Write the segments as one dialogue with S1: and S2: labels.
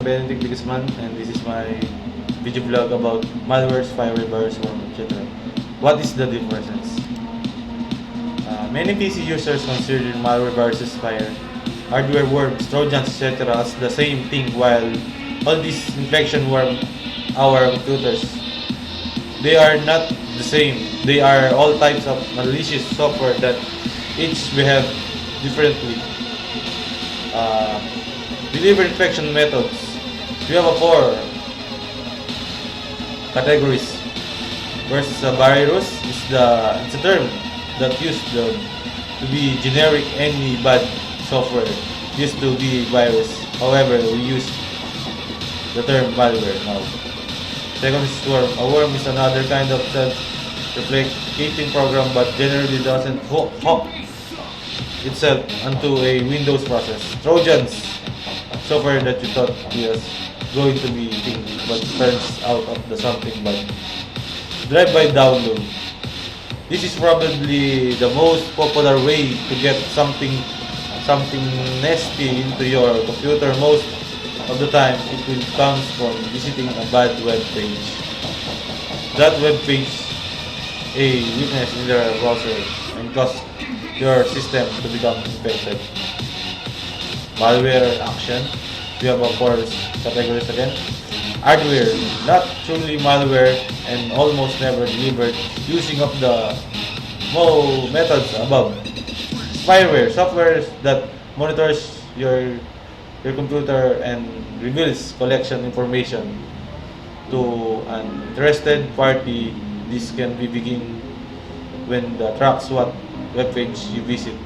S1: Benedict Bigasman, and this is my video vlog about malwares, spyware, virus, worm, etc. What is the differences? Many PC users consider malware, viruses, spyware, hardware worms, trojans, etc. as the same thing, while all these infection worm our computers. They are not the same. They are all types of malicious software that each behave differently. Deliver infection methods. We have 4 categories. First is a virus. It's a term that used to be generic any bad software used to be virus. However, we use the term malware now. Second is worm. A worm is another kind of self-replicating program, but generally doesn't hook itself onto a Windows process. Trojans, software that you thought was going to be thing, but turns out of the something bad. Drive-by download. This is probably the most popular way to get something nasty into your computer. Most of the time, it will comes from visiting a bad web page. That web page a weakness in their browser and cause your system to become infected. Malware action. We have 4 categories again. Hardware, not truly malware and almost never delivered using of the methods above. Spyware, software that monitors your computer and reveals collection information to an interested party. This can be begin when the tracks what web page you visit.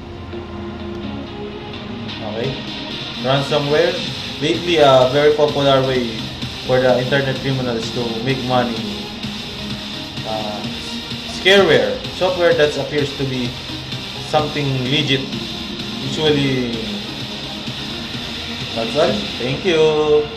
S1: Okay. Ransomware, lately a very popular way for the internet criminals to make money. Scareware, software that appears to be something legit. Usually, that's all. Thank you.